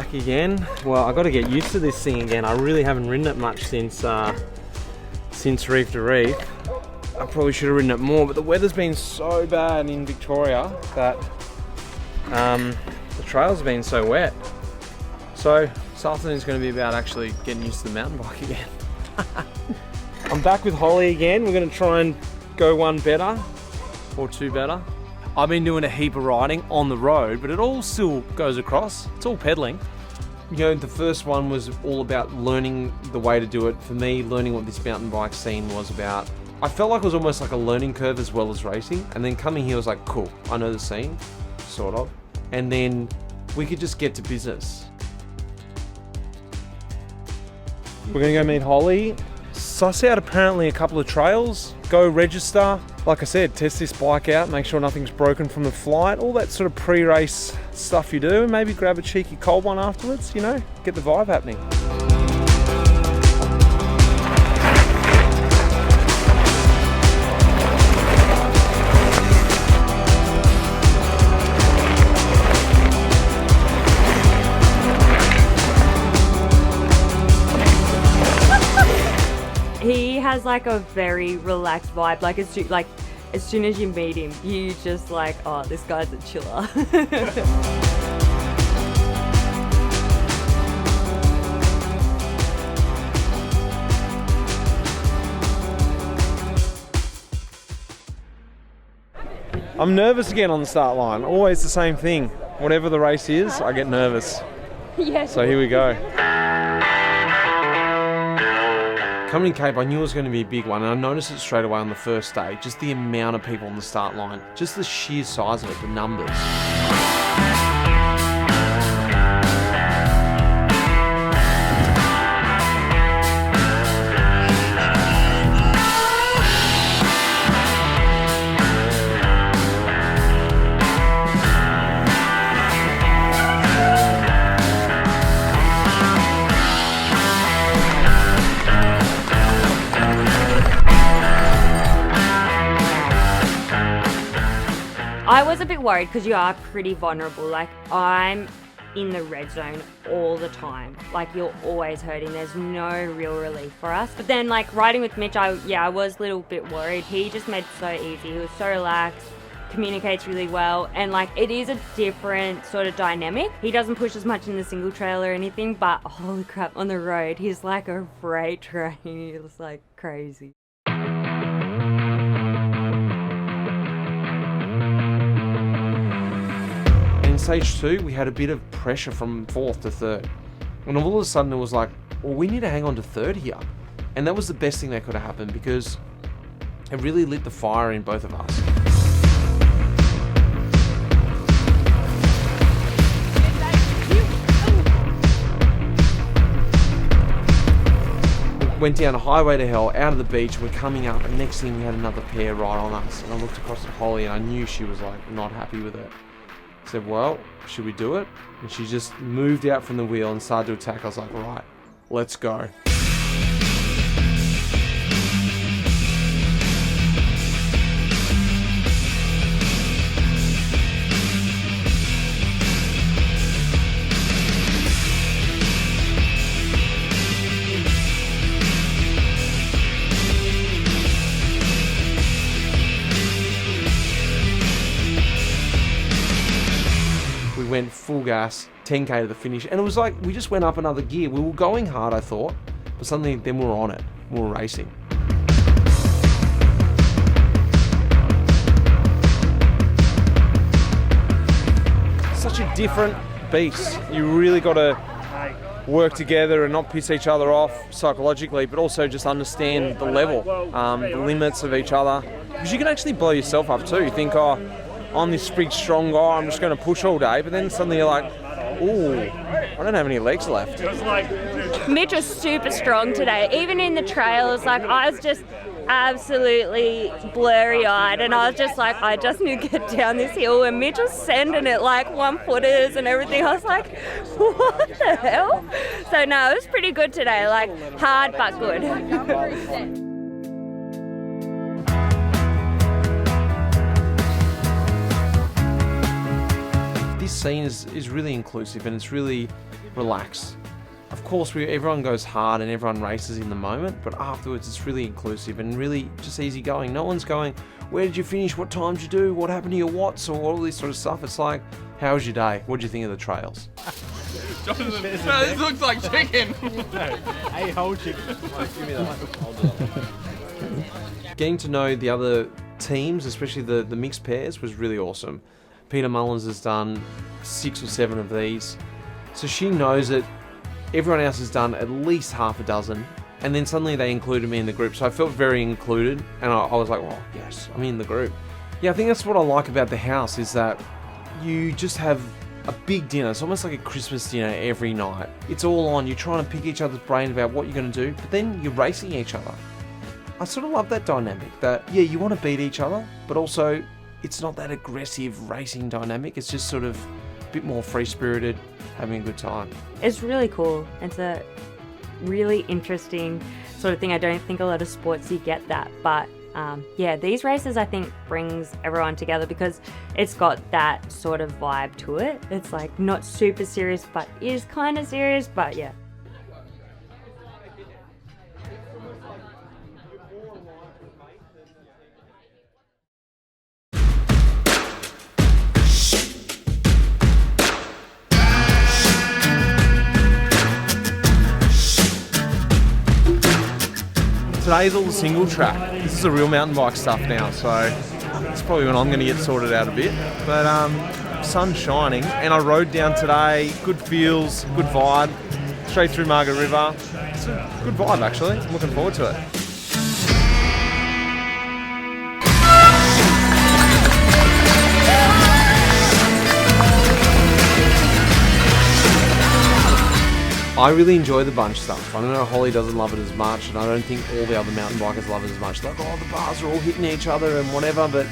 bike again. Well, I got to get used to this thing again. I really haven't ridden it much since Reef to Reef. I probably should have ridden it more, but the weather's been so bad in Victoria that the trails have been so wet. So this afternoon's going to be about actually getting used to the mountain bike again. I'm back with Holly again. We're going to try and go one better or two better. I've been doing a heap of riding on the road, but it all still goes across. It's all pedaling. You know, the first one was all about learning the way to do it. For me, learning what this mountain bike scene was about. I felt like it was almost like a learning curve as well as racing. And then coming here was like, cool, I know the scene, sort of. And then we could just get to business. We're gonna go meet Holly, suss out apparently a couple of trails, go register. Like I said, test this bike out, make sure nothing's broken from the flight, all that sort of pre-race stuff you do, and maybe grab a cheeky cold one afterwards, you know, get the vibe happening. He has like a very relaxed vibe. Like as soon as you meet him, you just like, oh, this guy's a chiller. I'm nervous again on the start line. Always the same thing. Whatever the race is, I get nervous. Yes. So here we go. Coming in Cape, I knew it was going to be a big one, and I noticed it straight away on the first day, just the amount of people on the start line, just the sheer size of it, the numbers. I was a bit worried because you are pretty vulnerable. Like, I'm in the red zone all the time. Like, you're always hurting. There's no real relief for us. But then, like, riding with Mitch, I was a little bit worried. He just made it so easy. He was so relaxed, communicates really well, and like, it is a different sort of dynamic. He doesn't push as much in the single trail or anything, but holy crap, on the road, he's like a freight train. He's like crazy. Stage 2, we had a bit of pressure from 4th to 3rd. And all of a sudden it was like, well, we need to hang on to 3rd here. And that was the best thing that could have happened because it really lit the fire in both of us. We went down a highway to hell, out of the beach, we're coming up, and next thing we had another pair right on us. And I looked across at Holly and I knew she was like not happy with it. I said, well, should we do it? And she just moved out from the wheel and started to attack. I was like, right, let's go. Went full gas, 10k to the finish, and it was like we just went up another gear. We were going hard, I thought, but suddenly then we were on it. We were racing. Such a different beast. You really got to work together and not piss each other off psychologically, but also just understand the level, the limits of each other, because you can actually blow yourself up too. You think, oh, I'm this big strong guy, I'm just going to push all day, but then suddenly you're like, ooh, I don't have any legs left. Mitch was super strong today. Even in the trails, like, I was just absolutely blurry-eyed, and I was just like, I just need to get down this hill, and Mitch was sending it like 1-footers and everything. I was like, what the hell? So no, it was pretty good today, like hard but good. this scene is really inclusive and it's really relaxed. Of course, everyone goes hard and everyone races in the moment, but afterwards it's really inclusive and really just easy going. No one's going, where did you finish? What time did you do? What happened to your watts? Or all this sort of stuff. It's like, how was your day? What did you think of the trails? Jonathan, this looks like chicken. Hey, whole chicken. Give me that. Getting to know the other teams, especially the mixed pairs, was really awesome. Peter Mullins has done 6 or 7 of these, so she knows that everyone else has done at least half a dozen, and then suddenly they included me in the group, so I felt very included, and I was like, oh yes, I'm in the group. Yeah, I think that's what I like about the house, is that you just have a big dinner. It's almost like a Christmas dinner every night. It's all on. You're trying to pick each other's brain about what you're going to do, but then you're racing each other. I sort of love that dynamic, that, yeah, you want to beat each other, but also it's not that aggressive racing dynamic. It's just sort of a bit more free-spirited, having a good time. It's really cool. It's a really interesting sort of thing. I don't think a lot of sports you get that, but yeah, these races I think brings everyone together because it's got that sort of vibe to it. It's like not super serious, but is kind of serious, but yeah. Today's all the single track. This is the real mountain bike stuff now, so it's probably when I'm going to get sorted out a bit. But sun's shining, and I rode down today. Good feels, good vibe. Straight through Margaret River. It's a good vibe actually. I'm looking forward to it. I really enjoy the bunch stuff. I know Holly doesn't love it as much, and I don't think all the other mountain bikers love it as much. Like, oh, the bars are all hitting each other and whatever, but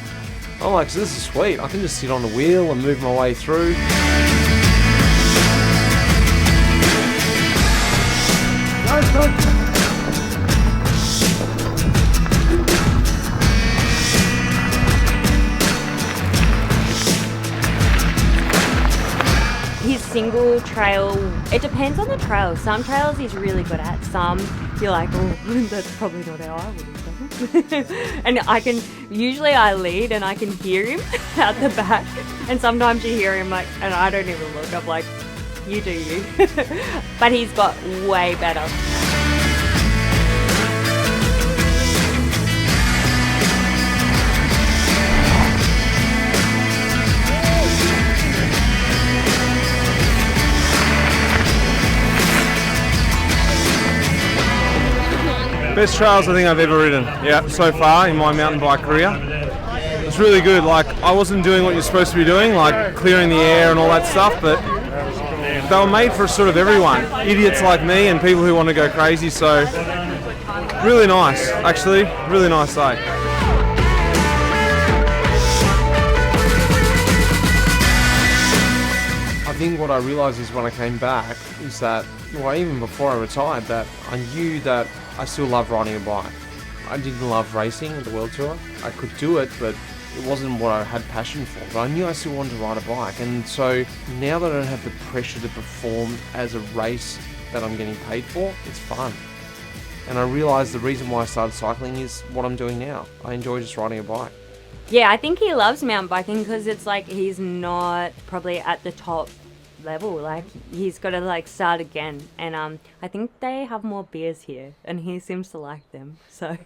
I'm like, so this is sweet. I can just sit on the wheel and move my way through. Go. His single trail, it depends on the trail. Some trails he's really good at. Some you're like, oh, that's probably not how I would have done. And usually I lead and I can hear him out the back. And sometimes you hear him like, and I don't even look. I'm like, you do you. But he's got way better. Best trails I think I've ever ridden, yeah, so far in my mountain bike career. It's really good. Like, I wasn't doing what you're supposed to be doing, like clearing the air and all that stuff, but they were made for sort of everyone. Idiots like me and people who want to go crazy, so really nice, actually, really nice day. I think what I realised is when I came back is that, well, even before I retired, that I knew that I still love riding a bike. I didn't love racing at the World Tour. I could do it, but it wasn't what I had passion for. But I knew I still wanted to ride a bike. And so now that I don't have the pressure to perform as a race that I'm getting paid for, it's fun. And I realised the reason why I started cycling is what I'm doing now. I enjoy just riding a bike. Yeah, I think he loves mountain biking because it's like he's not probably at the top level. Like, he's got to like start again. And I think they have more beers here and he seems to like them. So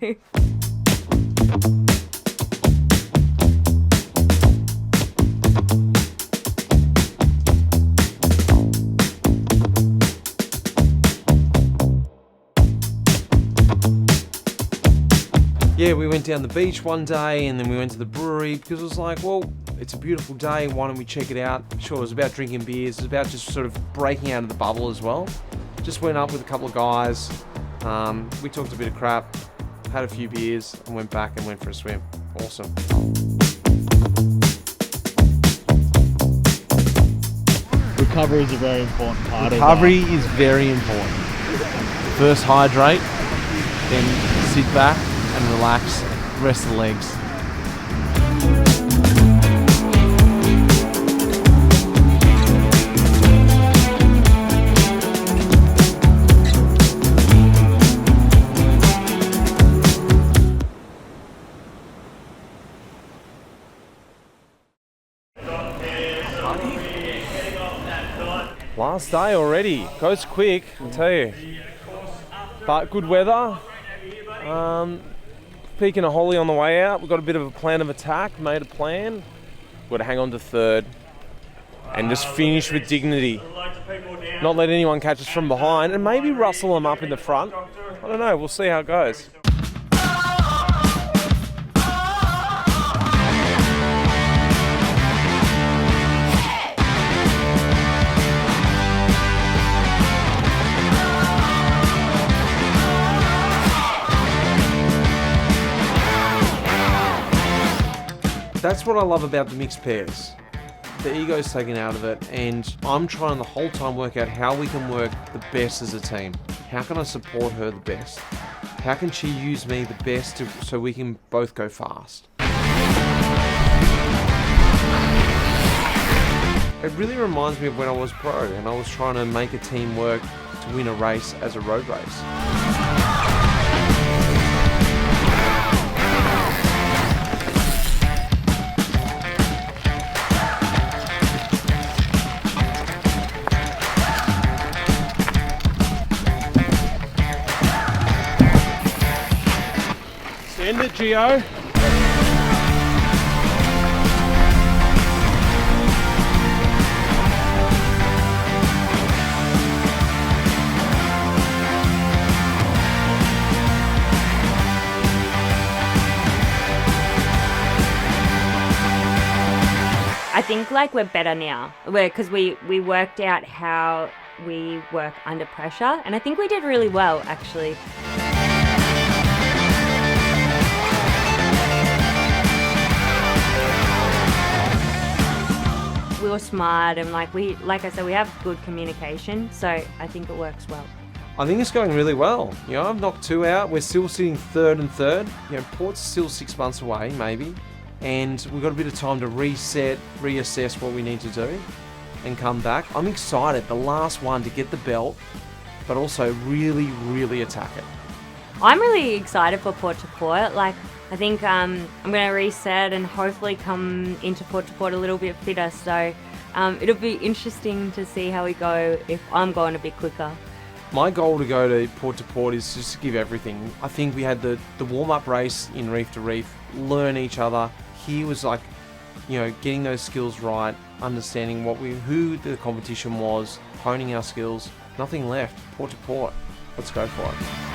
yeah, we went down the beach one day and then we went to the brewery because it was like, well, it's a beautiful day, why don't we check it out? Sure, it was about drinking beers, it was about just sort of breaking out of the bubble as well. Just went up with a couple of guys, we talked a bit of crap, had a few beers and went back and went for a swim. Awesome. Recovery is a very important part Recovery is very important. First hydrate, then sit back and relax, rest the legs. Last day already. Goes quick, I'll tell you. But good weather. Peaking a Holly on the way out. We've got a bit of a plan of attack, made a plan. We've got to hang on to third and just finish with dignity. Not let anyone catch us from behind and maybe rustle them up in the front. I don't know, we'll see how it goes. That's what I love about the mixed pairs. The ego's taken out of it, and I'm trying the whole time work out how we can work the best as a team. How can I support her the best? How can she use me the best so we can both go fast? It really reminds me of when I was pro and I was trying to make a team work to win a race as a road race. Send it, Gio. I think like we're better now because we worked out how we work under pressure, and I think we did really well actually. We were smart and like I said, we have good communication, so I think it works well. I think it's going really well. You know, I've knocked 2 out. We're still sitting third and third. You know, Port's still 6 months away, maybe. And we've got a bit of time to reset, reassess what we need to do and come back. I'm excited, the last one, to get the belt, but also really, really attack it. I'm really excited for Port to Port. Like, I think I'm going to reset and hopefully come into Port to Port a little bit fitter. So it'll be interesting to see how we go if I'm going a bit quicker. My goal to go to Port is just to give everything. I think we had the warm-up race in Reef to Reef, learn each other. Here was like, you know, getting those skills right, understanding who the competition was, honing our skills. Nothing left. Port to Port. Let's go for it.